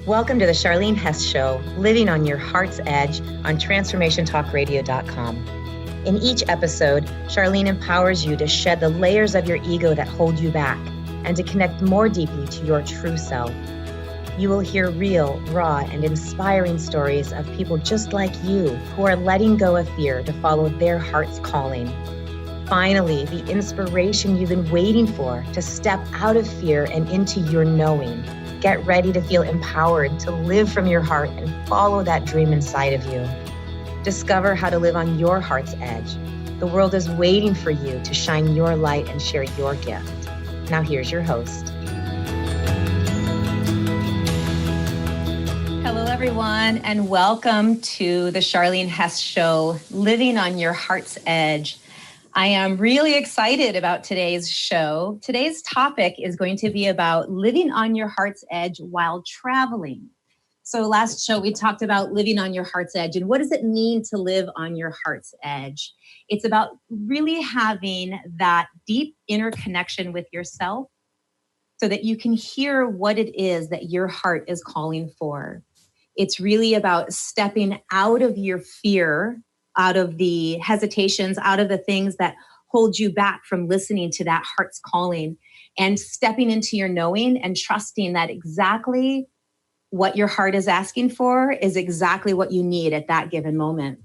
Welcome to the Charleen Hess Show, living on your heart's edge on transformationtalkradio.com. In each episode, Charleen empowers you to shed the layers of your ego that hold you back and to connect more deeply to your true self. You will hear real, raw, and inspiring stories of people just like you who are letting go of fear to follow their heart's calling. Finally, the inspiration you've been waiting for to step out of fear and into your knowing. Get ready to feel empowered to live from your heart and follow that dream inside of you. Discover how to live on your heart's edge. The world is waiting for you to shine your light and share your gift. Now here's your host. Hello, everyone, and welcome to the Charleen Hess Show, Living on Your Heart's Edge. I am really excited about today's show. Today's topic is going to be about living on your heart's edge while traveling. So last show, we talked about living on your heart's edge and what does it mean to live on your heart's edge? It's about really having that deep inner connection with yourself so that you can hear what it is that your heart is calling for. It's really about stepping out of your fear, out of the hesitations, out of the things that hold you back from listening to that heart's calling and stepping into your knowing and trusting that exactly what your heart is asking for is exactly what you need at that given moment.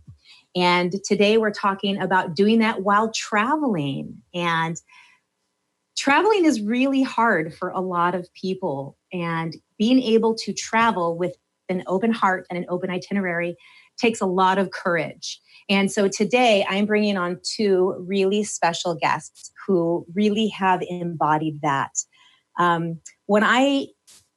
And today we're talking about doing that while traveling. And traveling is really hard for a lot of people. And being able to travel with an open heart and an open itinerary takes a lot of courage. And so today I'm bringing on two really special guests who really have embodied that. When I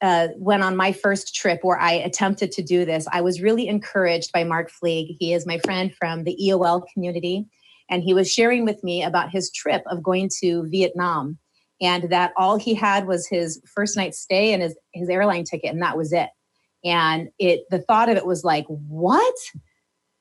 went on my first trip where I attempted to do this, I was really encouraged by Mark Flieg. He is my friend from the EOL community, and he was sharing with me about his trip of going to Vietnam, and that all he had was his first night's stay and his airline ticket, and that was it. And the thought of it was like, what?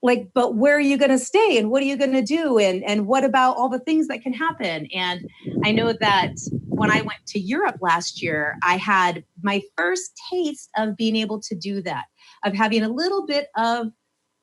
Like, but where are you going to stay? And what are you going to do? And what about all the things that can happen? And I know that when I went to Europe last year, I had my first taste of being able to do that, of having a little bit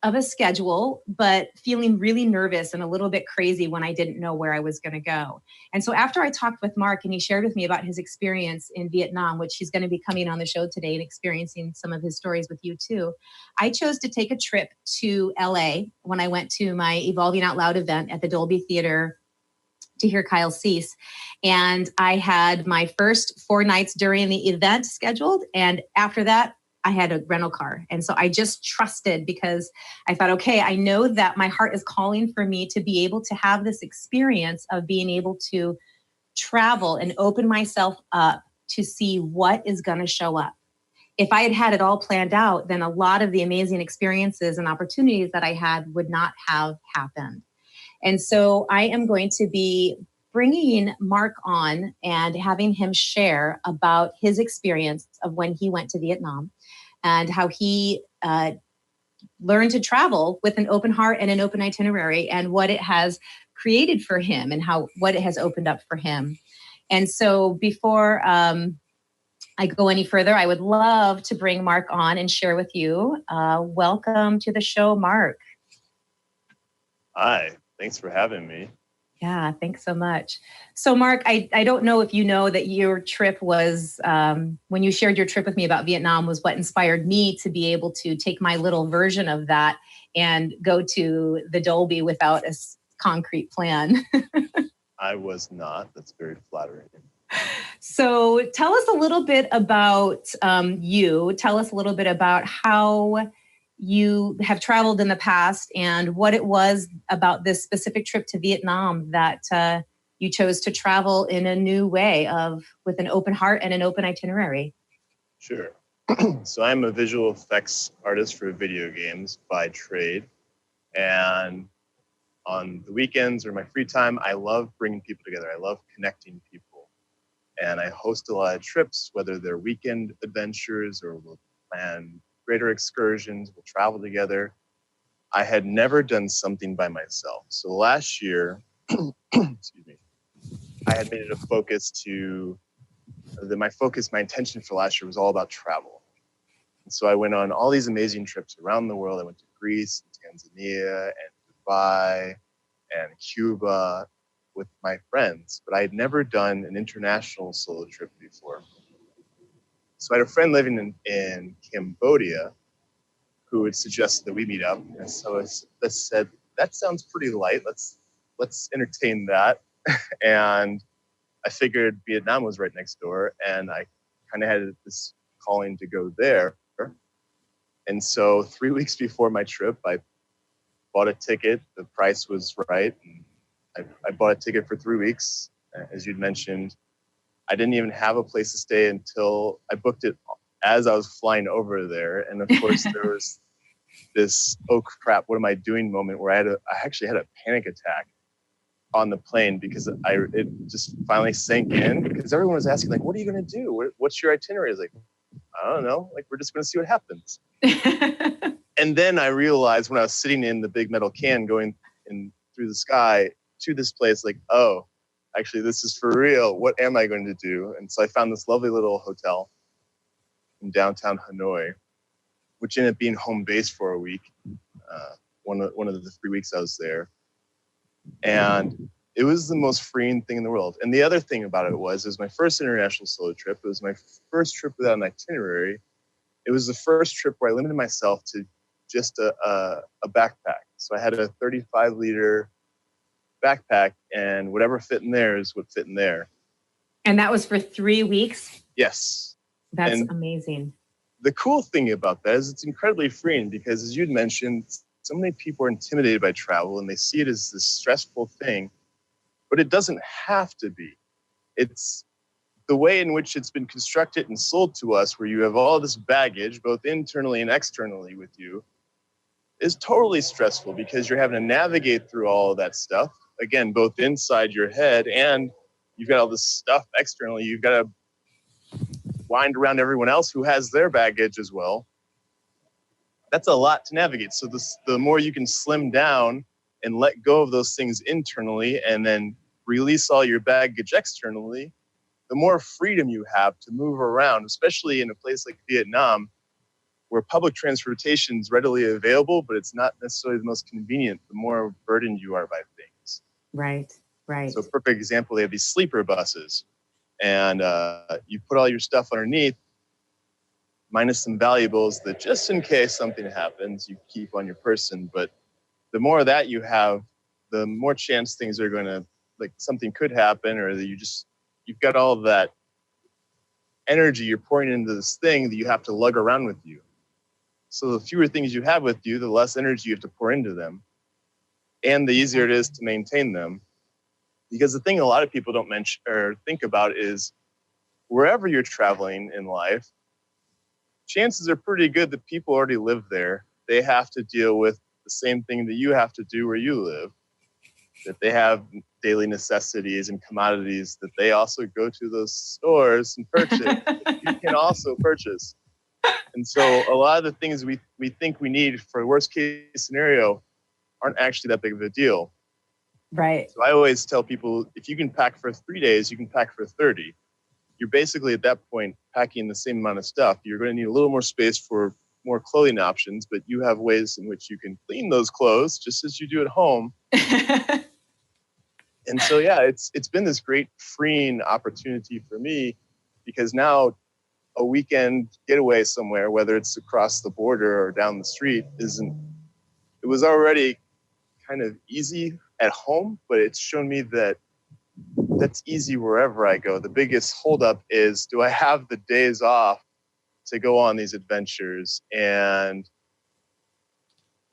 of a schedule, but feeling really nervous and a little bit crazy when I didn't know where I was going to go. And so after I talked with Mark and he shared with me about his experience in Vietnam, which he's going to be coming on the show today and experiencing some of his stories with you too, I chose to take a trip to LA when I went to my Evolving Out Loud event at the Dolby Theater to hear Kyle Cease. And I had my first 4 nights during the event scheduled. And after that, I had a rental car. And so I just trusted because I thought, okay, I know that my heart is calling for me to be able to have this experience of being able to travel and open myself up to see what is going to show up. If I had had it all planned out, then a lot of the amazing experiences and opportunities that I had would not have happened. And so I am going to be bringing Mark on and having him share about his experience of when he went to Vietnam and how he learned to travel with an open heart and an open itinerary and what it has created for him and what it has opened up for him. And so before I go any further, I would love to bring Mark on and share with you. Welcome to the show, Mark. Hi, thanks for having me. Yeah, thanks so much. So Mark, I don't know if you know that your trip was, when you shared your trip with me about Vietnam was what inspired me to be able to take my little version of that and go to the Dolby without a concrete plan. I was not. That's very flattering. So tell us a little bit about you. Tell us a little bit about how you have traveled in the past and what it was about this specific trip to Vietnam that you chose to travel in a new way with an open heart and an open itinerary. Sure. So I'm a visual effects artist for video games by trade. And on the weekends or my free time, I love bringing people together. I love connecting people. And I host a lot of trips, whether they're weekend adventures or we'll plan greater excursions, we'll travel together. I had never done something by myself. So last year, excuse me, I had made it a focus my intention for last year was all about travel. So I went on all these amazing trips around the world. I went to Greece, and Tanzania, and Dubai, and Cuba with my friends, but I had never done an international solo trip before. So I had a friend living in Cambodia who had suggested that we meet up. And so I said, that sounds pretty light. Let's entertain that. And I figured Vietnam was right next door, and I kind of had this calling to go there. And so 3 weeks before my trip, I bought a ticket. The price was right. And I bought a ticket for 3 weeks. As you'd mentioned, I didn't even have a place to stay until I booked it as I was flying over there. And of course, there was this, oh crap, what am I doing moment where I actually had a panic attack on the plane because it just finally sank in, because everyone was asking, like, what are you going to do? What's your itinerary? I was like, I don't know. Like, we're just going to see what happens. And then I realized when I was sitting in the big metal can going in through the sky to this place, like, oh, actually, this is for real. What am I going to do? And so I found this lovely little hotel in downtown Hanoi, which ended up being home base for a week. One of the 3 weeks I was there. And it was the most freeing thing in the world. And the other thing about it was my first international solo trip. It was my first trip without an itinerary. It was the first trip where I limited myself to just a backpack. So I had a 35-liter backpack, and whatever fit in there is what fit in there. And that was for 3 weeks? Yes. That's amazing. The cool thing about that is it's incredibly freeing because, as you'd mentioned, so many people are intimidated by travel and they see it as this stressful thing, but it doesn't have to be. It's the way in which it's been constructed and sold to us, where you have all this baggage, both internally and externally with you, is totally stressful because you're having to navigate through all of that stuff. Again, both inside your head, and you've got all this stuff externally. You've got to wind around everyone else who has their baggage as well. That's a lot to navigate. So the more you can slim down and let go of those things internally and then release all your baggage externally, the more freedom you have to move around, especially in a place like Vietnam, where public transportation is readily available, but it's not necessarily the most convenient, the more burdened you are by things. Right. So a perfect example, they have these sleeper buses, and you put all your stuff underneath, minus some valuables that just in case something happens, you keep on your person. But the more of that you have, the more chance things are going to, like, something could happen, or that you've got all of that energy you're pouring into this thing that you have to lug around with you. So the fewer things you have with you, the less energy you have to pour into them, and the easier it is to maintain them. Because the thing a lot of people don't mention or think about is, wherever you're traveling in life, chances are pretty good that people already live there. They have to deal with the same thing that you have to do where you live, that they have daily necessities and commodities that they also go to those stores and purchase. You can also purchase. And so a lot of the things we think we need for the worst case scenario aren't actually that big of a deal. Right. So I always tell people, if you can pack for 3 days, you can pack for 30. You're basically at that point packing the same amount of stuff. You're going to need a little more space for more clothing options, but you have ways in which you can clean those clothes just as you do at home. And so, yeah, it's been this great freeing opportunity for me, because now a weekend getaway somewhere, whether it's across the border or down the street, it was already kind of easy at home, but it's shown me that that's easy wherever I go. The biggest holdup is, do I have the days off to go on these adventures? And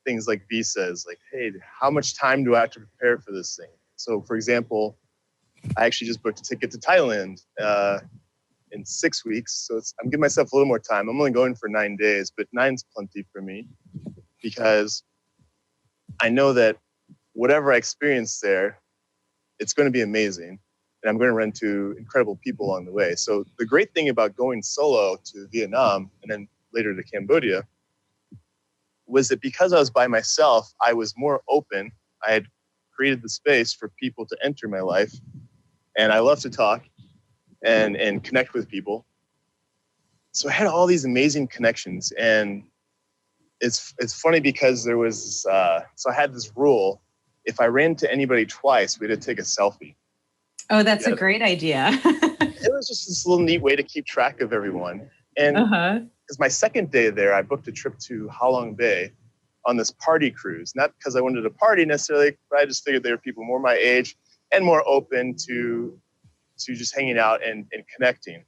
things like visas, like, hey, how much time do I have to prepare for this thing? So, for example, I actually just booked a ticket to Thailand in 6 weeks. So I'm giving myself a little more time. I'm only going for 9 days, but 9's plenty for me, because I know that whatever I experience there, it's going to be amazing. And I'm going to run into incredible people along the way. So the great thing about going solo to Vietnam and then later to Cambodia was that because I was by myself, I was more open. I had created the space for people to enter my life. And I love to talk and connect with people. so I had all these amazing connections, and it's funny because there was, so I had this rule: if I ran into anybody twice, we had to take a selfie. Oh, that's a great idea. It was just this little neat way to keep track of everyone. And because my second day there, I booked a trip to Halong Bay on this party cruise, not because I wanted to party necessarily, but I just figured there were people more my age and more open to just hanging out and connecting.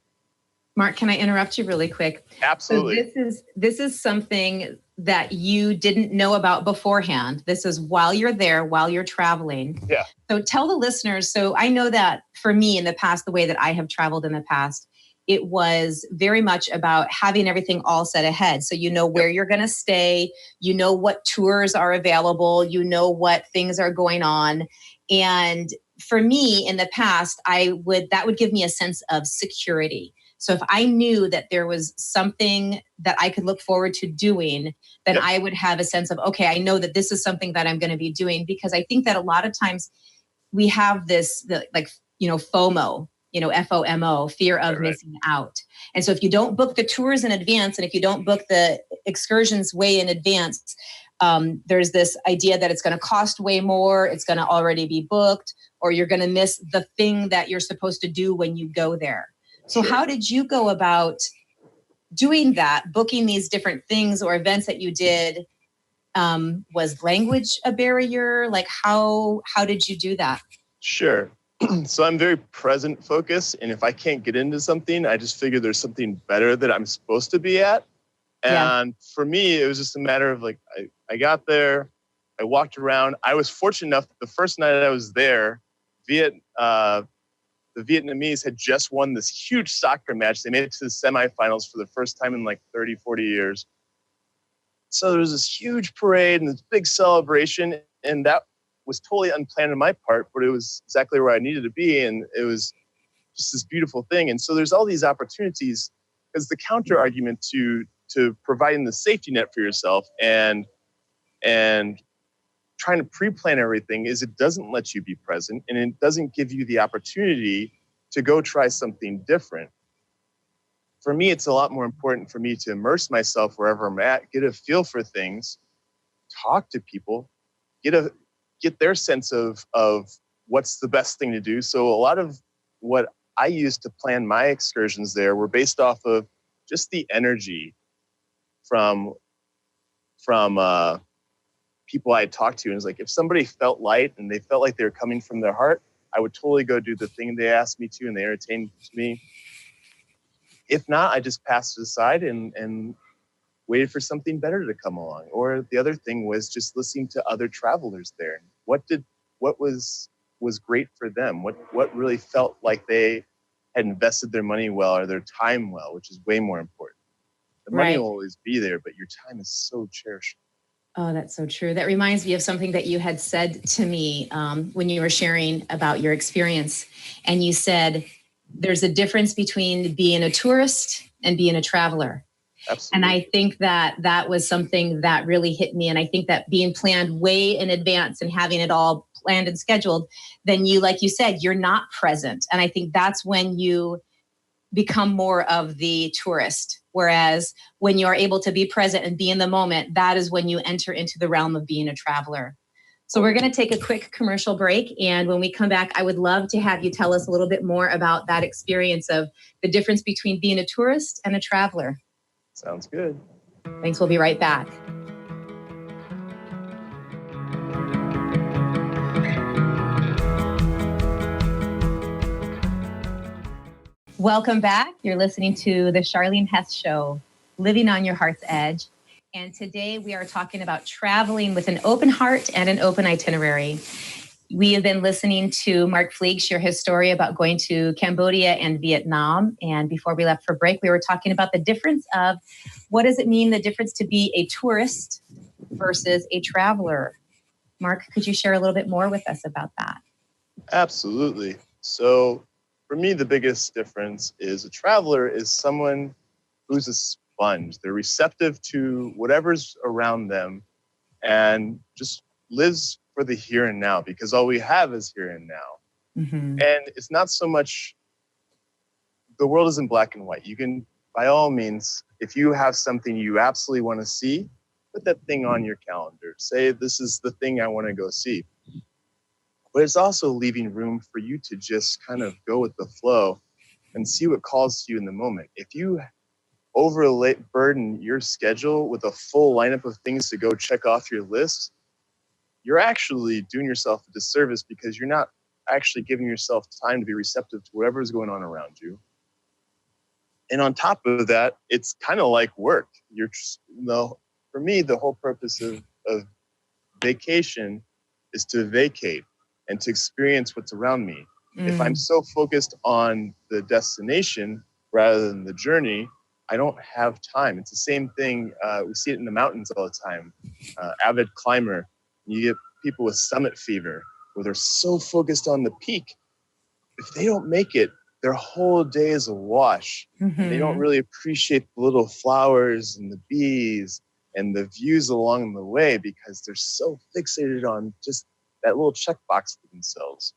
Mark, can I interrupt you really quick? Absolutely. So this is something that you didn't know about beforehand. This is while you're there, while you're traveling. Yeah. So tell the listeners. So I know that for me in the past, the way that I have traveled in the past, it was very much about having everything all set ahead. So you know where you're going to stay, you know what tours are available, you know what things are going on. And for me in the past, that would give me a sense of security. So if I knew that there was something that I could look forward to doing, then I would have a sense of, okay, I know that this is something that I'm going to be doing, because I think that a lot of times we have this, FOMO, FOMO, fear of missing out. And so if you don't book the tours in advance, and if you don't book the excursions way in advance, there's this idea that it's going to cost way more, it's going to already be booked, or you're going to miss the thing that you're supposed to do when you go there. So how did you go about doing that, booking these different things or events that you did? Was language a barrier? Like how did you do that? Sure. So I'm very present focused. And if I can't get into something, I just figure there's something better that I'm supposed to be at. And for me, it was just a matter of like, I got there, I walked around. I was fortunate enough that the first night I was there, the Vietnamese had just won this huge soccer match. They made it to the semifinals for the first time in like 30, 40 years. So there was this huge parade and this big celebration, and that was totally unplanned on my part, but it was exactly where I needed to be, and it was just this beautiful thing. And so there's all these opportunities, because the counter argument to providing the safety net for yourself and trying to pre-plan everything is it doesn't let you be present, and it doesn't give you the opportunity to go try something different. For me, it's a lot more important for me to immerse myself wherever I'm at, get a feel for things, talk to people, get their sense of what's the best thing to do. So a lot of what I used to plan my excursions there were based off of just the energy from people I had talked to. And it's like, if somebody felt light and they felt like they were coming from their heart, I would totally go do the thing they asked me to and they entertained me. If not, I just passed it aside and waited for something better to come along. Or the other thing was just listening to other travelers there. What was great for them? What really felt like they had invested their money well or their time well, which is way more important. The money will always be there, but your time is so cherished. Oh, that's so true. That reminds me of something that you had said to me when you were sharing about your experience. And you said, there's a difference between being a tourist and being a traveler. Absolutely. And I think that was something that really hit me. And I think that being planned way in advance and having it all planned and scheduled, then you, like you said, you're not present. And I think that's when you become more of the tourist. Whereas when you're able to be present and be in the moment, that is when you enter into the realm of being a traveler. So we're going to take a quick commercial break. And when we come back, I would love to have you tell us a little bit more about that experience of the difference between being a tourist and a traveler. Sounds good. Thanks. We'll be right back. Welcome back. You're listening to the Charleen Hess Show, Living on Your Heart's Edge. And today we are talking about traveling with an open heart and an open itinerary. We have been listening to Mark Flieg share his story about going to Cambodia and Vietnam. And before we left for break, we were talking about the difference of what does it mean, the difference to be a tourist versus a traveler. Mark, could you share a little bit more with us about that? Absolutely. So for me, the biggest difference is a traveler is someone who's a sponge. They're receptive to whatever's around them and just lives for the here and now, because all we have is here and now. Mm-hmm. And it's not so much, the world isn't black and white. You can by all means, if you have something you absolutely want to see, put that thing on your calendar. Say, this is the thing I want to go see. But it's also leaving room for you to just kind of go with the flow and see what calls to you in the moment. If you overburden your schedule with a full lineup of things to go check off your list, you're actually doing yourself a disservice because you're not actually giving yourself time to be receptive to whatever is going on around you. And on top of that, it's kind of like work. For me, the whole purpose of vacation is to vacate and to experience what's around me. If I'm so focused on the destination rather than the journey, I don't have time. It's the same thing. We see it in the mountains all the time. Avid climber, you get people with summit fever where they're so focused on the peak. If they don't make it, their whole day is a wash. And they don't really appreciate the little flowers and the bees and the views along the way because they're so fixated on just that little checkbox for themselves.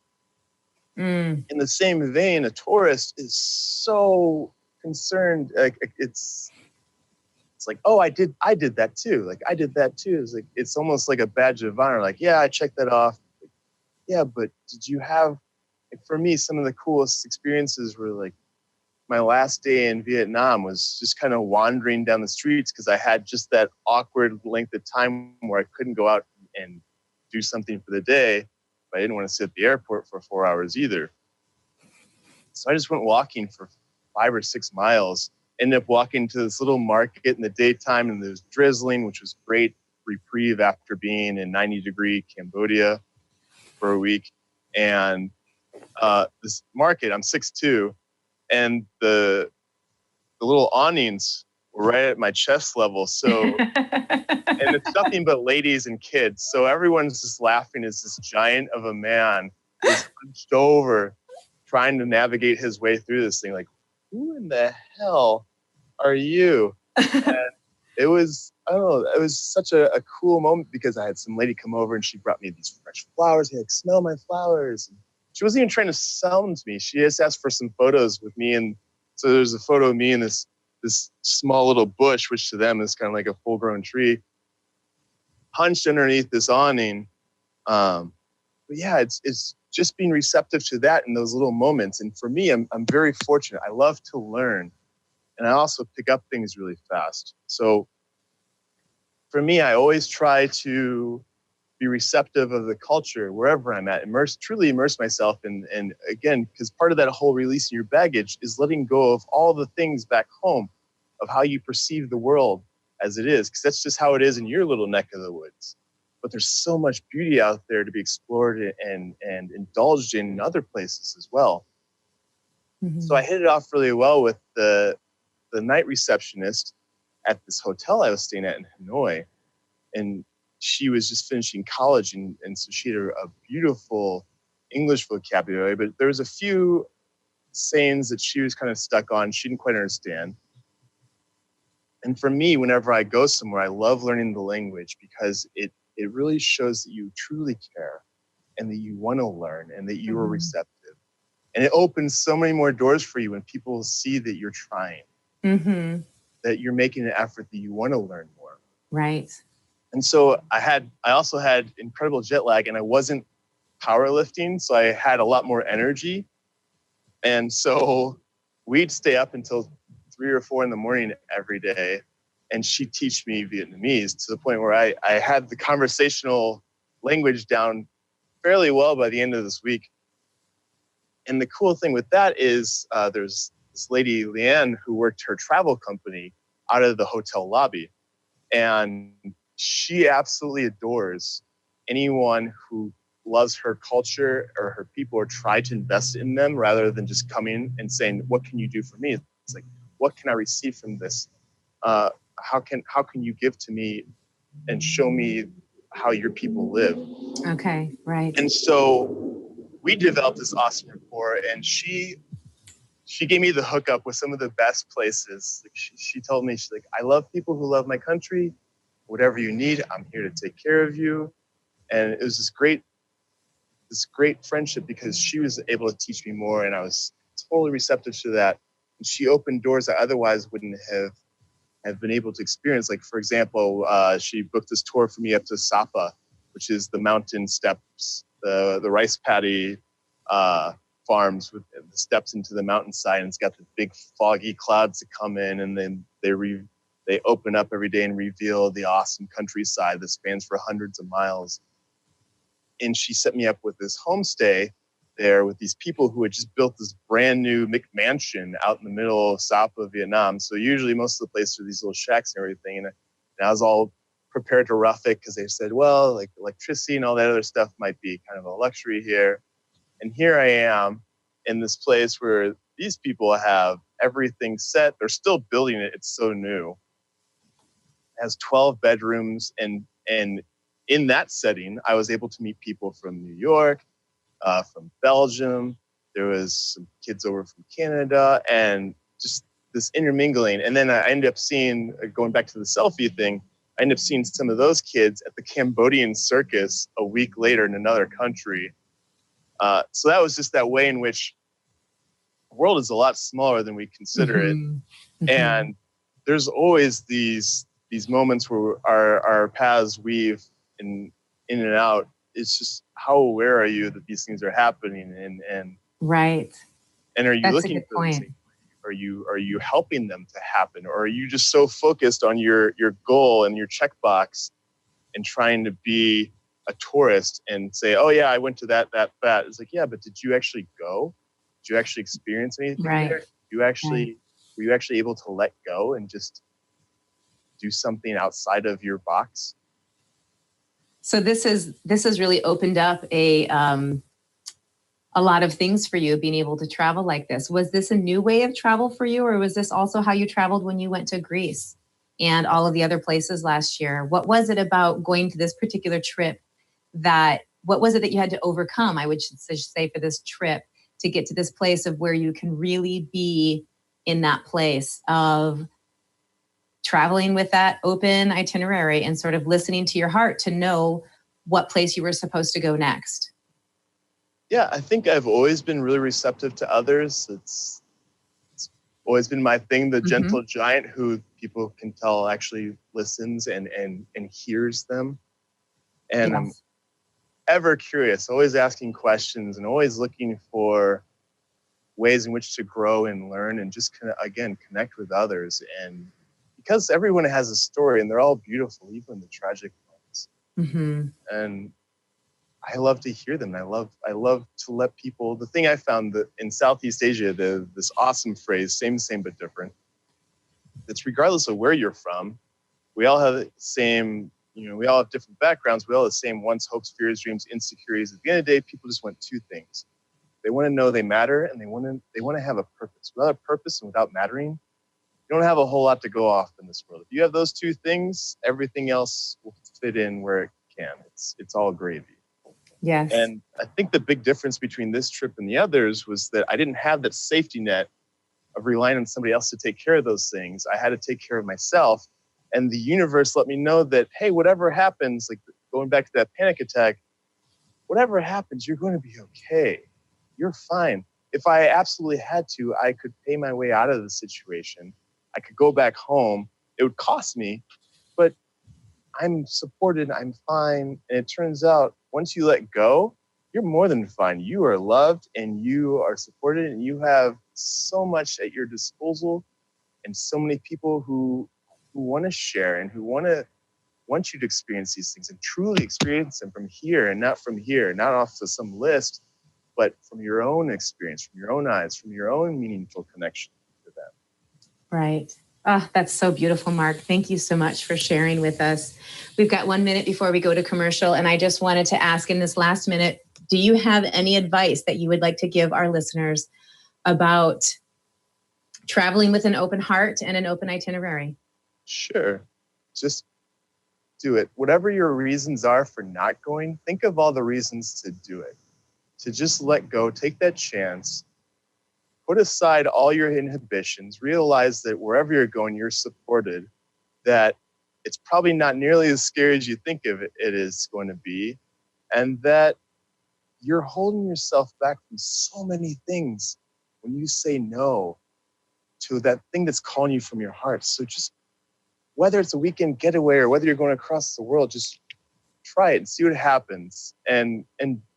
In the same vein, a tourist is so concerned. It's like, oh, I did that too. Like, I did that too. It's almost like a badge of honor. Like, yeah, I checked that off. Yeah, but did you have? For me, some of the coolest experiences were like my last day in Vietnam was just kind of wandering down the streets because I had just that awkward length of time where I couldn't go out and do something for the day, but I didn't want to sit at the airport for 4 hours either. So I just went walking for 5 or 6 miles, ended up walking to this little market in the daytime and it was drizzling, which was great reprieve after being in 90-degree Cambodia for a week. And this market, I'm 6'2", and the little awnings were right at my chest level. So, and it's nothing but ladies and kids. So everyone's just laughing as this giant of a man is hunched over trying to navigate his way through this thing. Like, who in the hell are you? And it was, I don't know, it was such a cool moment because I had some lady come over and she brought me these fresh flowers. Hey, like, smell my flowers. And she wasn't even trying to sell them to me. She just asked for some photos with me. And so there's a photo of me in this small little bush, which to them is kind of like a full-grown tree, hunched underneath this awning. But yeah, it's just being receptive to that in those little moments. And for me, I'm very fortunate. I love to learn. And I also pick up things really fast. So for me, I always try to be receptive of the culture wherever I'm at, truly immerse myself in. And again, because part of that whole releasing your baggage is letting go of all the things back home of how you perceive the world as it is, because that's just how it is in your little neck of the woods. But there's so much beauty out there to be explored and indulged in other places as well. So I hit it off really well with the night receptionist at this hotel I was staying at in Hanoi. And she was just finishing college, and so she had a beautiful English vocabulary, but there was a few sayings that she was kind of stuck on. She didn't quite understand. And for me, whenever I go somewhere, I love learning the language because it really shows that you truly care and that you want to learn and that you are receptive. And it opens so many more doors for you when people see that you're trying, that you're making an effort, that you want to learn more. Right. And so I also had incredible jet lag and I wasn't powerlifting. So I had a lot more energy. And so we'd stay up until 3 or 4 in the morning every day. And she'd teach me Vietnamese to the point where I had the conversational language down fairly well by the end of this week. And the cool thing with that is there's this lady, Leanne, who worked her travel company out of the hotel lobby. And she absolutely adores anyone who loves her culture or her people or try to invest in them rather than just coming and saying, what can you do for me? It's like, what can I receive from this? How can you give to me and show me how your people live? Okay, right. And so we developed this awesome rapport, and she gave me the hookup with some of the best places. Like she told me, she's like, I love people who love my country. Whatever you need, I'm here to take care of you. And it was this great friendship because she was able to teach me more, and I was totally receptive to that. And she opened doors I otherwise wouldn't have been able to experience. Like, for example, she booked this tour for me up to Sapa, which is the mountain steps, the rice paddy farms with the steps into the mountainside. And it's got the big foggy clouds that come in, and then they open up every day and reveal the awesome countryside that spans for hundreds of miles. And she set me up with this homestay there with these people who had just built this brand new McMansion out in the middle of Sapa, Vietnam. So usually most of the places are these little shacks and everything. And I was all prepared to rough it because they said, well, like electricity and all that other stuff might be kind of a luxury here. And here I am in this place where these people have everything set. They're still building it. It's so new. It has 12 bedrooms. And in that setting, I was able to meet people from New York, from Belgium. There was some kids over from Canada, and just this intermingling. And then I ended up seeing, going back to the selfie thing, I ended up seeing some of those kids at the Cambodian circus a week later in another country. So that was just that way in which the world is a lot smaller than we consider it. And there's always these moments where our paths weave in and out. It's just, how aware are you that these things are happening, and right. And are you That's looking a good for point. them? Are you helping them to happen, or are you just so focused on your goal and your checkbox and trying to be a tourist and say, oh yeah, I went to that. It's like, yeah, but did you actually go? Did you actually experience anything there? Were you actually able to let go and just do something outside of your box? So this has really opened up a lot of things for you, being able to travel like this. Was this a new way of travel for you, or was this also how you traveled when you went to Greece and all of the other places last year? What was it about going to this particular trip what was it that you had to overcome, I would say, for this trip to get to this place of where you can really be in that place of traveling with that open itinerary and sort of listening to your heart to know what place you were supposed to go next? Yeah, I think I've always been really receptive to others. It's always been my thing, the gentle giant who people can tell actually listens and hears them. And I'm ever curious, always asking questions and always looking for ways in which to grow and learn and just connect with others. And because everyone has a story and they're all beautiful, even the tragic ones. And I love to hear them. I love to let people, the thing I found that in Southeast Asia, this awesome phrase, same but different. It's regardless of where you're from, we all have the same, we all have different backgrounds. We all have the same wants, hopes, fears, dreams, insecurities. At the end of the day, people just want two things. They want to know they matter, and they want to have a purpose. Without a purpose and without mattering, you don't have a whole lot to go off in this world. If you have those two things, everything else will fit in where it can. It's all gravy. Yes. And I think the big difference between this trip and the others was that I didn't have that safety net of relying on somebody else to take care of those things. I had to take care of myself. And the universe let me know that, hey, whatever happens, like going back to that panic attack, whatever happens, you're going to be okay. You're fine. If I absolutely had to, I could pay my way out of the situation. I could go back home. It would cost me, but I'm supported. I'm fine. And it turns out once you let go, you're more than fine. You are loved and you are supported, and you have so much at your disposal and so many people who want to share and who want you to experience these things and truly experience them from here, not off to some list, but from your own experience, from your own eyes, from your own meaningful connection to them. Right. Oh, that's so beautiful, Mark. Thank you so much for sharing with us. We've got 1 minute before we go to commercial, and I just wanted to ask in this last minute, do you have any advice that you would like to give our listeners about traveling with an open heart and an open itinerary? Sure. Just do it. Whatever your reasons are for not going, think of all the reasons to do it. To just let go, take that chance, put aside all your inhibitions, realize that wherever you're going, you're supported, that it's probably not nearly as scary as you think of it is going to be, and that you're holding yourself back from so many things when you say no to that thing that's calling you from your heart. So just whether it's a weekend getaway or whether you're going across the world, just try it and see what happens, and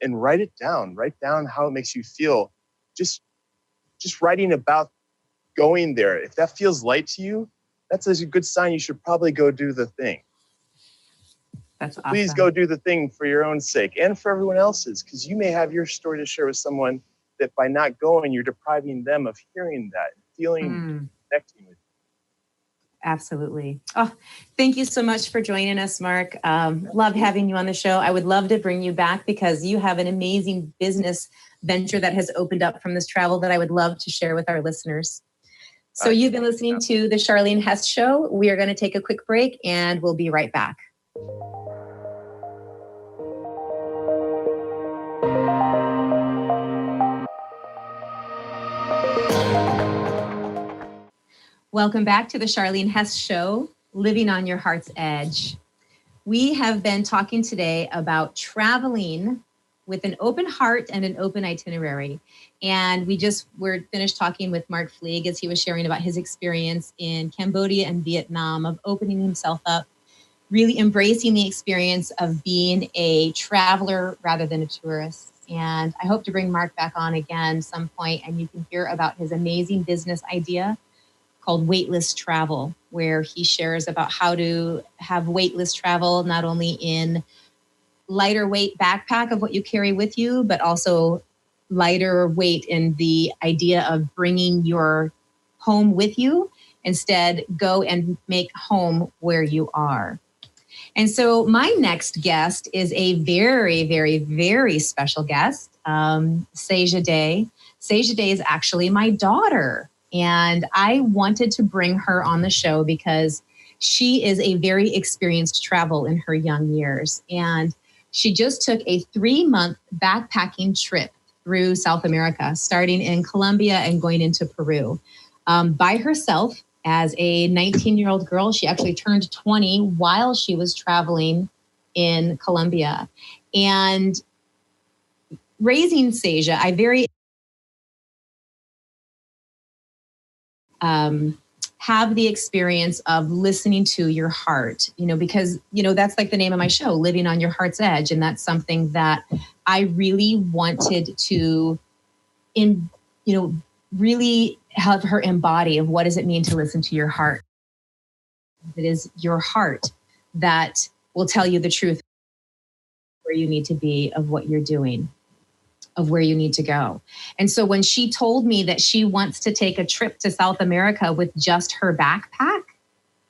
write it down. Write down how it makes you feel. Just writing about going there. If that feels light to you, that's a good sign you should probably go do the thing. That's awesome. Please go do the thing for your own sake and for everyone else's, because you may have your story to share with someone that by not going, you're depriving them of hearing that, feeling, connecting with you. Absolutely. Oh, thank you so much for joining us, Mark. Love having you on the show. I would love to bring you back because you have an amazing business venture that has opened up from this travel that I would love to share with our listeners. So you've been listening to the Charleen Hess Show. We are going to take a quick break and we'll be right back. Welcome back to the Charleen Hess Show, Living on Your Heart's Edge. We have been talking today about traveling with an open heart and an open itinerary. And we're finished talking with Mark Flieg as he was sharing about his experience in Cambodia and Vietnam of opening himself up, really embracing the experience of being a traveler rather than a tourist. And I hope to bring Mark back on again some point and you can hear about his amazing business idea called Weightless Travel, where he shares about how to have weightless travel, not only in lighter weight backpack of what you carry with you, but also lighter weight in the idea of bringing your home with you. Instead, go and make home where you are. And so my next guest is a very, very, very special guest, Saeja Daye. Saeja Daye is actually my daughter. And I wanted to bring her on the show because she is a very experienced travel in her young years. And she just took a 3-month backpacking trip through South America, starting in Colombia and going into Peru by herself as a 19-year-old girl. She actually turned 20 while she was traveling in Colombia. And raising Saeja, I very have the experience of listening to your heart, because, that's like the name of my show, Living on Your Heart's Edge. And that's something that I really wanted to, really have her embody of what does it mean to listen to your heart. It is your heart that will tell you the truth where you need to be, of what you're doing, of where you need to go. And so when she told me that she wants to take a trip to South America with just her backpack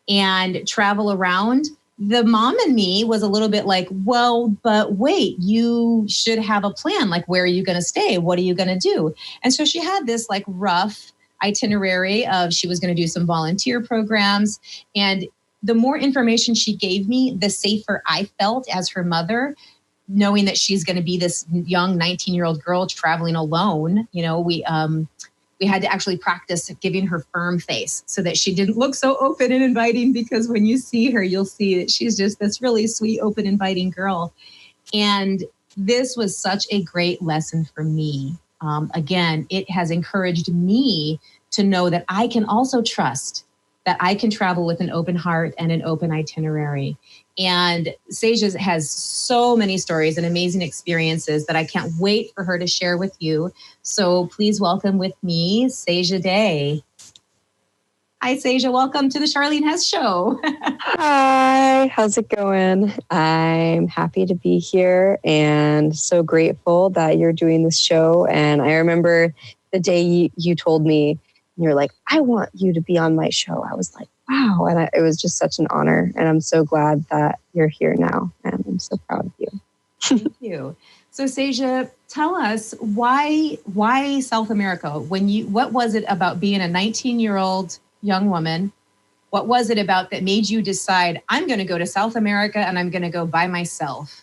and travel around, the mom in me was a little bit like, well, but wait, you should have a plan. Like, where are you going to stay? What are you going to do? And so she had this like rough itinerary of she was going to do some volunteer programs. And the more information she gave me, the safer I felt as her mother, knowing that she's going to be this young 19-year-old girl traveling alone. We had to actually practice giving her firm face so that she didn't look so open and inviting, because when you see her, you'll see that she's just this really sweet, open, inviting girl. And this was such a great lesson for me. Again, it has encouraged me to know that I can also trust that I can travel with an open heart and an open itinerary. And Saeja has so many stories and amazing experiences that I can't wait for her to share with you. So please welcome with me, Saeja Daye. Hi, Saeja. Welcome to the Charleen Hess Show. Hi, how's it going? I'm happy to be here and so grateful that you're doing this show. And I remember the day you told me, you're like, I want you to be on my show. I was like, wow. And it was just such an honor. And I'm so glad that you're here now. And I'm so proud of you. Thank you. So Saeja, tell us why South America? What was it about being a 19-year-old young woman? What was it about that made you decide, I'm going to go to South America and I'm going to go by myself?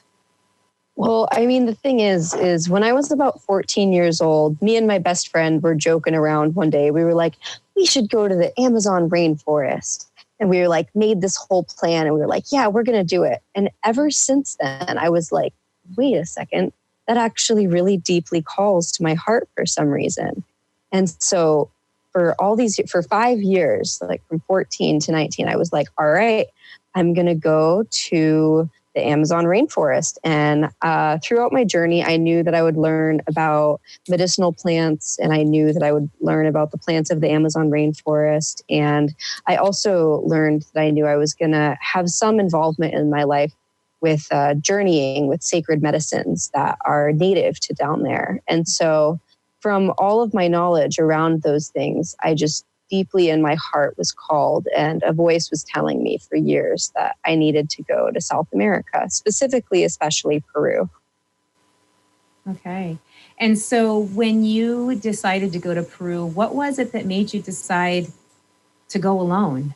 Well, I mean, the thing is when I was about 14 years old, me and my best friend were joking around one day. We were like, we should go to the Amazon rainforest. And we were like, made this whole plan and we were like, yeah, we're going to do it. And ever since then, I was like, wait a second, that actually really deeply calls to my heart for some reason. And so for 5 years, like from 14 to 19, I was like, all right, I'm going to go to the Amazon rainforest. And throughout my journey, I knew that I would learn about medicinal plants, and I knew that I would learn about the plants of the Amazon rainforest. And I also learned that I knew I was going to have some involvement in my life with journeying with sacred medicines that are native to down there. And so from all of my knowledge around those things, I just deeply in my heart was called, and a voice was telling me for years that I needed to go to South America, specifically, especially Peru. Okay. And so when you decided to go to Peru, what was it that made you decide to go alone?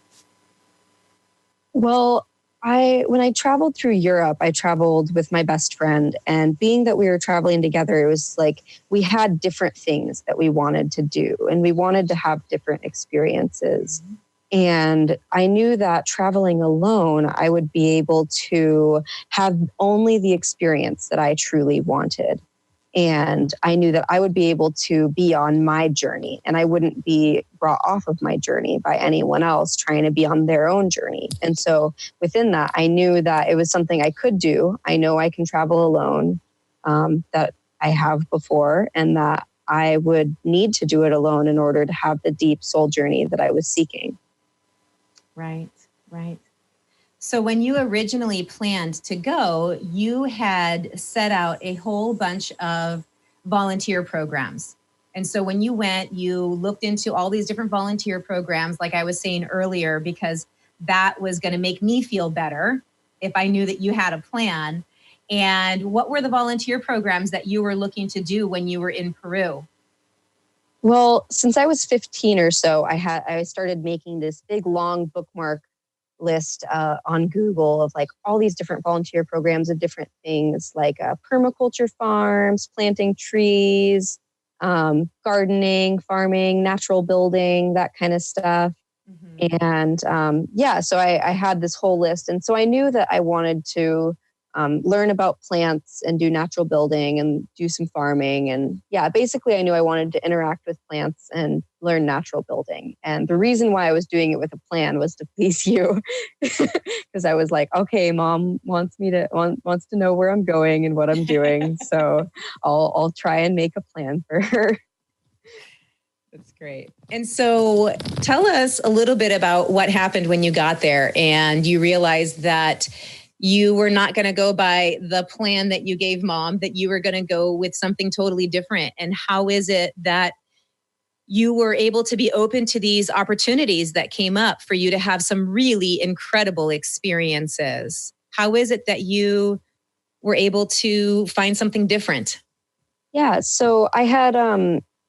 Well, when I traveled through Europe, I traveled with my best friend, and being that we were traveling together, it was like we had different things that we wanted to do, and we wanted to have different experiences. And I knew that traveling alone, I would be able to have only the experience that I truly wanted. And I knew that I would be able to be on my journey, and I wouldn't be brought off of my journey by anyone else trying to be on their own journey. And so within that, I knew that it was something I could do. I know I can travel alone, that I have before, and that I would need to do it alone in order to have the deep soul journey that I was seeking. Right, right. So when you originally planned to go, you had set out a whole bunch of volunteer programs. And so when you went, you looked into all these different volunteer programs, like I was saying earlier, because that was going to make me feel better if I knew that you had a plan. And what were the volunteer programs that you were looking to do when you were in Peru? Well, since I was 15 or so, I started making this big, long bookmark list on Google of like all these different volunteer programs of different things, like permaculture farms, planting trees, gardening, farming, natural building, that kind of stuff. Mm-hmm. And so I had this whole list. And so I knew that I wanted to learn about plants and do natural building and do some farming. And basically I knew I wanted to interact with plants and learn natural building. And the reason why I was doing it with a plan was to please you, because I was like, okay, mom wants to know where I'm going and what I'm doing. So I'll try and make a plan for her. That's great. And so tell us a little bit about what happened when you got there and you realized that you were not going to go by the plan that you gave mom, that you were going to go with something totally different. And how is it that you were able to be open to these opportunities that came up for you to have some really incredible experiences? How is it that you were able to find something different? Yeah, so I had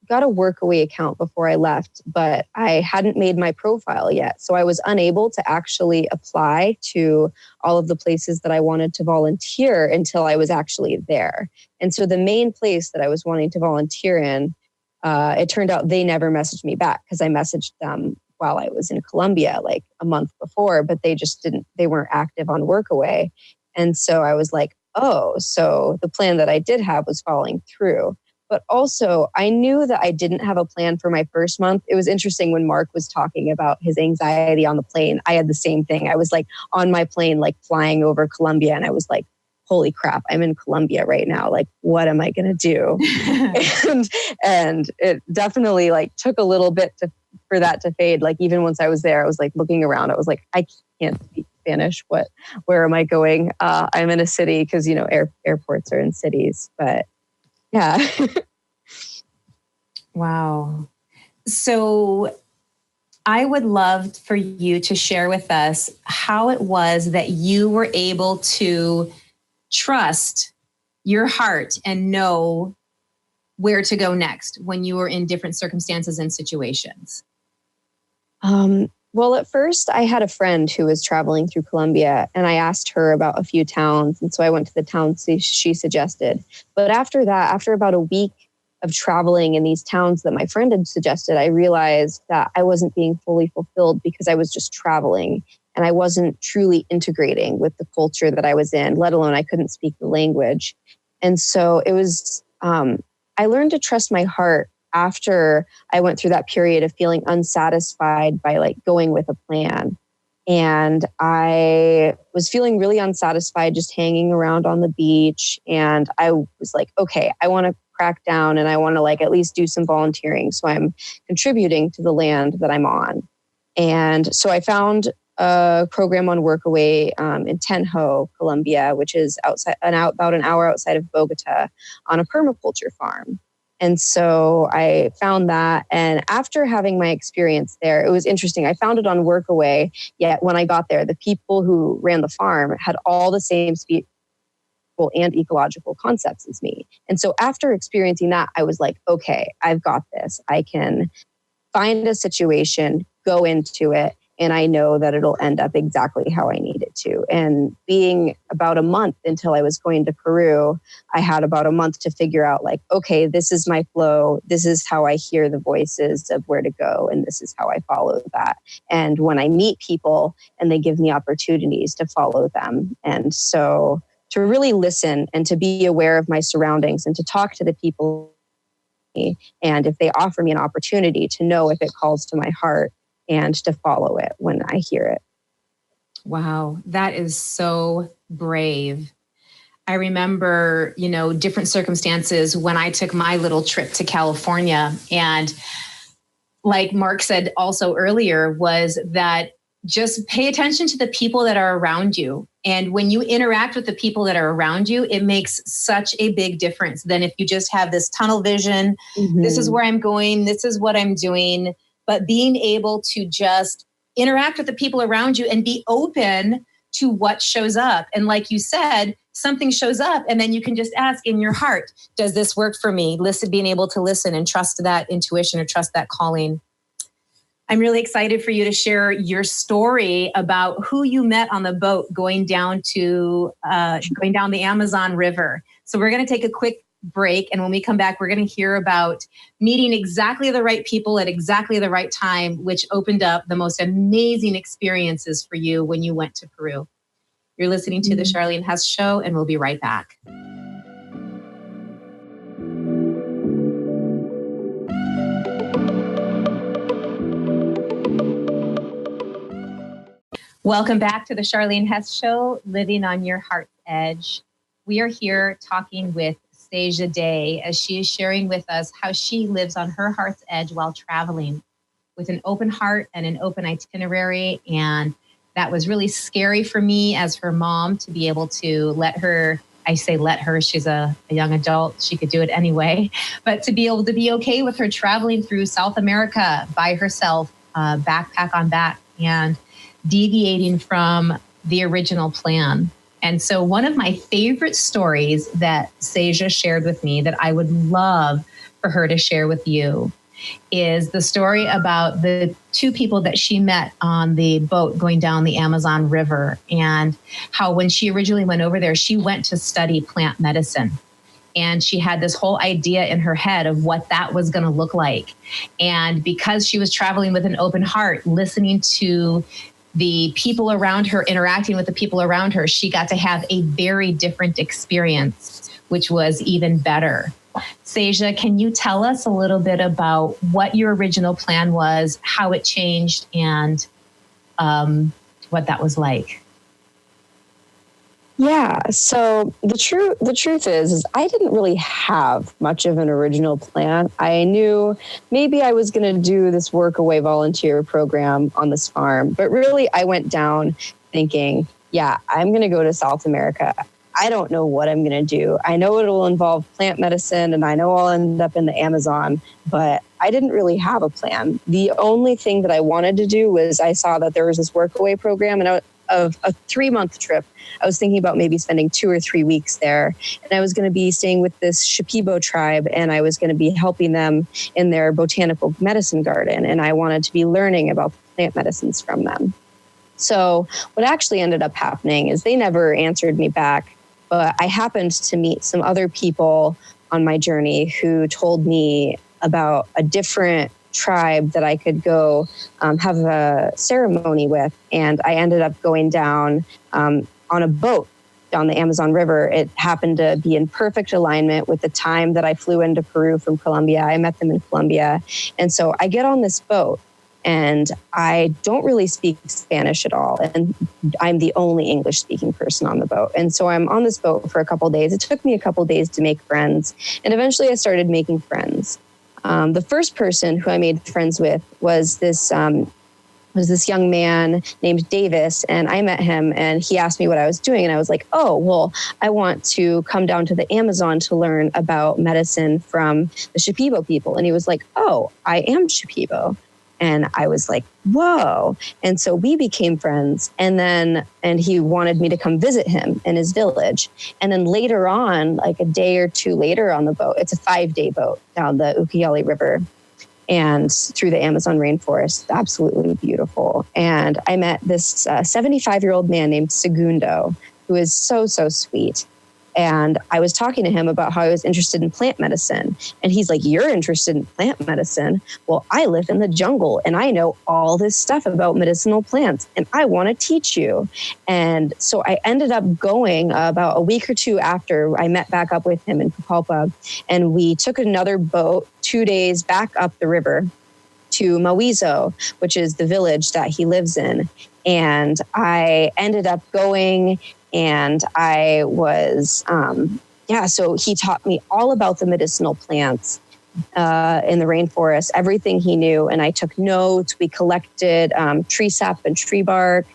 got a workaway account before I left, but I hadn't made my profile yet. So I was unable to actually apply to all of the places that I wanted to volunteer until I was actually there. And so the main place that I was wanting to volunteer in, it turned out they never messaged me back because I messaged them while I was in Colombia like a month before, but they weren't active on workaway. And so I was like, oh, so the plan that I did have was falling through. But also, I knew that I didn't have a plan for my first month. It was interesting when Mark was talking about his anxiety on the plane. I had the same thing. I was like on my plane, like flying over Colombia. And I was like, holy crap, I'm in Colombia right now. Like, what am I going to do? and it definitely like took a little bit for that to fade. Like even once I was there, I was like looking around. I was like, I can't speak Spanish. Where am I going? I'm in a city because, airports are in cities, but yeah. Wow. So I would love for you to share with us how it was that you were able to trust your heart and know where to go next when you were in different circumstances and situations. Well, at first I had a friend who was traveling through Colombia and I asked her about a few towns. And so I went to the towns she suggested. But after that, after about a week of traveling in these towns that my friend had suggested, I realized that I wasn't being fully fulfilled because I was just traveling and I wasn't truly integrating with the culture that I was in, let alone I couldn't speak the language. And so it was, I learned to trust my heart after I went through that period of feeling unsatisfied by like going with a plan. And I was feeling really unsatisfied just hanging around on the beach. And I was like, okay, I want to crack down and I want to like at least do some volunteering. So I'm contributing to the land that I'm on. And so I found a program on Workaway in Tenjo, Colombia, which is about an hour outside of Bogota on a permaculture farm. And so I found that. And after having my experience there, it was interesting. I found it on Workaway, yet when I got there, the people who ran the farm had all the same spiritual and ecological concepts as me. And so after experiencing that, I was like, okay, I've got this. I can find a situation, go into it, and I know that it'll end up exactly how I need it to. And being about a month until I was going to Peru, I had about a month to figure out like, okay, this is my flow. This is how I hear the voices of where to go. And this is how I follow that. And when I meet people and they give me opportunities to follow them. And so to really listen and to be aware of my surroundings and to talk to the people. And if they offer me an opportunity to know if it calls to my heart, and to follow it when I hear it. Wow, that is so brave. I remember, different circumstances when I took my little trip to California. And like Mark said also earlier, was that just pay attention to the people that are around you. And when you interact with the people that are around you, it makes such a big difference than if you just have this tunnel vision. Mm-hmm. This is where I'm going. This is what I'm doing. But being able to just interact with the people around you and be open to what shows up. And like you said, something shows up and then you can just ask in your heart, does this work for me? Being able to listen and trust that intuition or trust that calling. I'm really excited for you to share your story about who you met on the boat going down the Amazon River. So we're going to take a quick break. And when we come back, we're going to hear about meeting exactly the right people at exactly the right time, which opened up the most amazing experiences for you when you went to Peru. You're listening to the Charleen Hess Show, and we'll be right back. Welcome back to the Charleen Hess Show, Living on Your Heart's Edge. We are here talking with Saeja Daye as she is sharing with us how she lives on her heart's edge while traveling with an open heart and an open itinerary. And that was really scary for me as her mom to be able to let her, she's a young adult, she could do it anyway, but to be able to be okay with her traveling through South America by herself, backpack on back, and deviating from the original plan. And so one of my favorite stories that Saeja shared with me that I would love for her to share with you is the story about the two people that she met on the boat going down the Amazon River, and how when she originally went over there, she went to study plant medicine. And she had this whole idea in her head of what that was going to look like. And because she was traveling with an open heart, listening to the people around her, interacting with the people around her, she got to have a very different experience, which was even better. Saeja, can you tell us a little bit about what your original plan was, how it changed, and what that was like? Yeah. So the truth is I didn't really have much of an original plan. I knew maybe I was going to do this Workaway volunteer program on this farm, but really I went down thinking, yeah, I'm going to go to South America. I don't know what I'm going to do. I know it'll involve plant medicine and I know I'll end up in the Amazon, but I didn't really have a plan. The only thing that I wanted to do was I saw that there was this Workaway program and of a 3-month trip. I was thinking about maybe spending 2 or 3 weeks there. And I was going to be staying with this Shipibo tribe, and I was going to be helping them in their botanical medicine garden. And I wanted to be learning about plant medicines from them. So what actually ended up happening is they never answered me back, but I happened to meet some other people on my journey who told me about a different tribe that I could go have a ceremony with. And I ended up going down on a boat down the Amazon River. It happened to be in perfect alignment with the time that I flew into Peru from Colombia. I met them in Colombia. And so I get on this boat, and I don't really speak Spanish at all. And I'm the only English speaking person on the boat. And so I'm on this boat for a couple of days. It took me a couple of days to make friends. And eventually I started making friends. The first person who I made friends with was this young man named Davis. And I met him, and he asked me what I was doing. And I was like, oh, well, I want to come down to the Amazon to learn about medicine from the Shipibo people. And he was like, oh, I am Shipibo. And I was like, whoa. And so we became friends. And he wanted me to come visit him in his village. And then later on, like a day or two later on the boat, it's a 5-day boat down the Ucayali River and through the Amazon rainforest. Absolutely beautiful. And I met this 75-year-old man named Segundo, who is so, so sweet. And I was talking to him about how I was interested in plant medicine. And he's like, you're interested in plant medicine? Well, I live in the jungle and I know all this stuff about medicinal plants and I want to teach you. And so I ended up going about a week or two after I met back up with him in Pucallpa. And we took another boat 2 days back up the river to Mawizo, which is the village that he lives in. And I ended up going, and I was, so he taught me all about the medicinal plants in the rainforest, everything he knew. And I took notes. We collected tree sap and tree bark,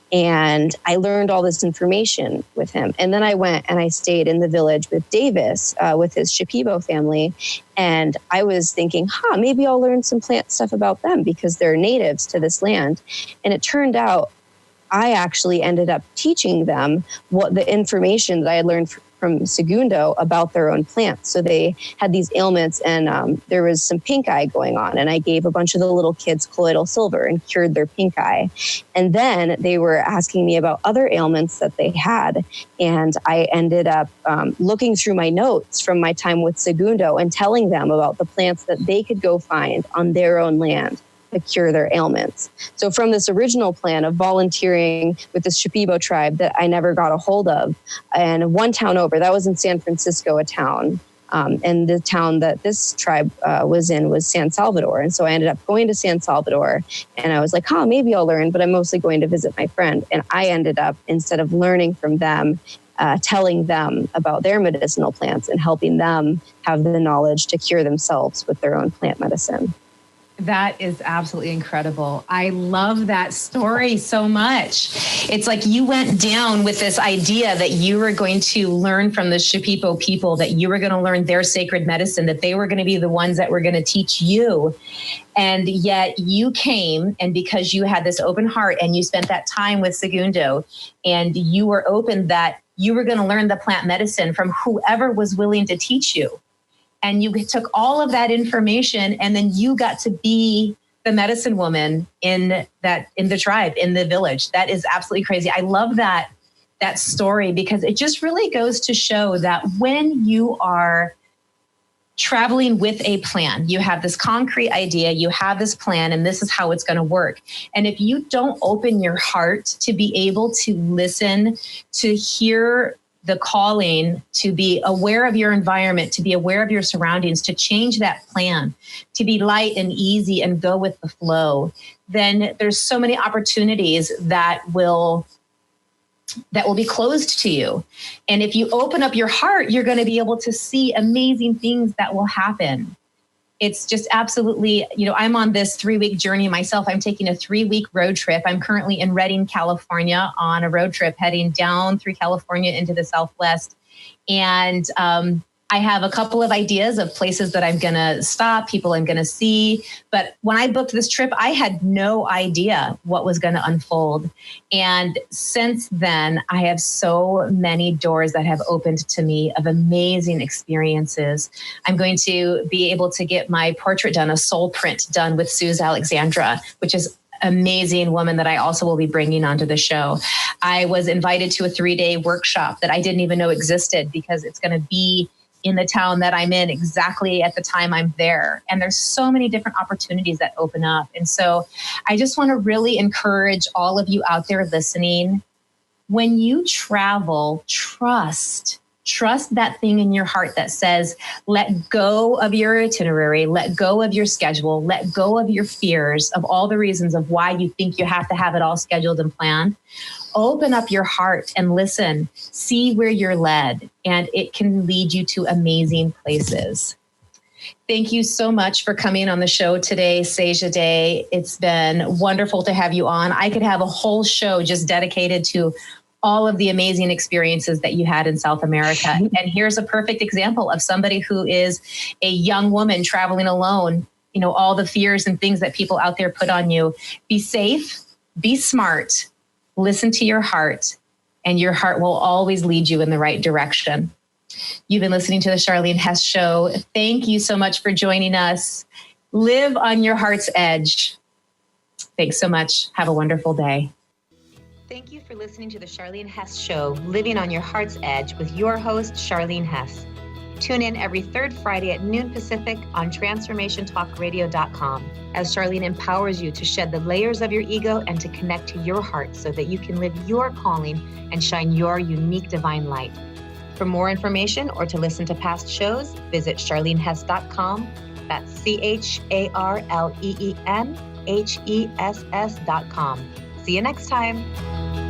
and I learned all this information with him. And then I went and I stayed in the village with Davis, with his Shipibo family. And I was thinking, maybe I'll learn some plant stuff about them because they're natives to this land. And it turned out I actually ended up teaching them what the information that I had learned from Segundo about their own plants. So they had these ailments, and there was some pink eye going on. And I gave a bunch of the little kids colloidal silver and cured their pink eye. And then they were asking me about other ailments that they had. And I ended up looking through my notes from my time with Segundo and telling them about the plants that they could go find on their own land to cure their ailments. So from this original plan of volunteering with this Shipibo tribe that I never got a hold of, and one town over, that was in San Francisco, a town, and the town that this tribe was in was San Salvador. And so I ended up going to San Salvador, and I was like, maybe I'll learn, but I'm mostly going to visit my friend. And I ended up, instead of learning from them, telling them about their medicinal plants and helping them have the knowledge to cure themselves with their own plant medicine. That is absolutely incredible. I love that story so much. It's like you went down with this idea that you were going to learn from the Shipibo people, that you were going to learn their sacred medicine, that they were going to be the ones that were going to teach you. And yet you came, and because you had this open heart and you spent that time with Segundo, and you were open that you were going to learn the plant medicine from whoever was willing to teach you. And you took all of that information, and then you got to be the medicine woman in the tribe, in the village. That is absolutely crazy. I love that story, because it just really goes to show that when you are traveling with a plan, you have this concrete idea, you have this plan, and this is how it's going to work. And if you don't open your heart to be able to listen, to hear the calling, to be aware of your environment, to be aware of your surroundings, to change that plan, to be light and easy and go with the flow, then there's so many opportunities that will be closed to you. And if you open up your heart, you're going to be able to see amazing things that will happen. It's just absolutely, I'm on this 3-week journey myself. I'm taking a 3-week road trip. I'm currently in Redding, California on a road trip heading down through California into the Southwest. And I have a couple of ideas of places that I'm going to stop, people I'm going to see. But when I booked this trip, I had no idea what was going to unfold. And since then, I have so many doors that have opened to me of amazing experiences. I'm going to be able to get my portrait done, a soul print done with Suze Alexandra, which is amazing woman that I also will be bringing onto the show. I was invited to a 3-day workshop that I didn't even know existed, because it's going to be in the town that I'm in exactly at the time I'm there. And there's so many different opportunities that open up. And so I just want to really encourage all of you out there listening when you travel, trust that thing in your heart that says, let go of your itinerary, let go of your schedule, let go of your fears, of all the reasons of why you think you have to have it all scheduled and planned. Open up your heart and listen, see where you're led, and it can lead you to amazing places. Thank you so much for coming on the show today, Saeja Daye. It's been wonderful to have you on. I could have a whole show just dedicated to all of the amazing experiences that you had in South America. And here's a perfect example of somebody who is a young woman traveling alone, you know, all the fears and things that people out there put on you. Be safe, be smart, listen to your heart, and your heart will always lead you in the right direction. You've been listening to the Charleen Hess Show. Thank you so much for joining us. Live on your heart's edge. Thanks so much. Have a wonderful day. Thank you for listening to the Charleen Hess Show, Living on Your Heart's Edge with your host, Charleen Hess. Tune in every third Friday at noon Pacific on transformationtalkradio.com as Charleen empowers you to shed the layers of your ego and to connect to your heart so that you can live your calling and shine your unique divine light. For more information or to listen to past shows, visit charleenhess.com. That's CharleenHess.com. See you next time.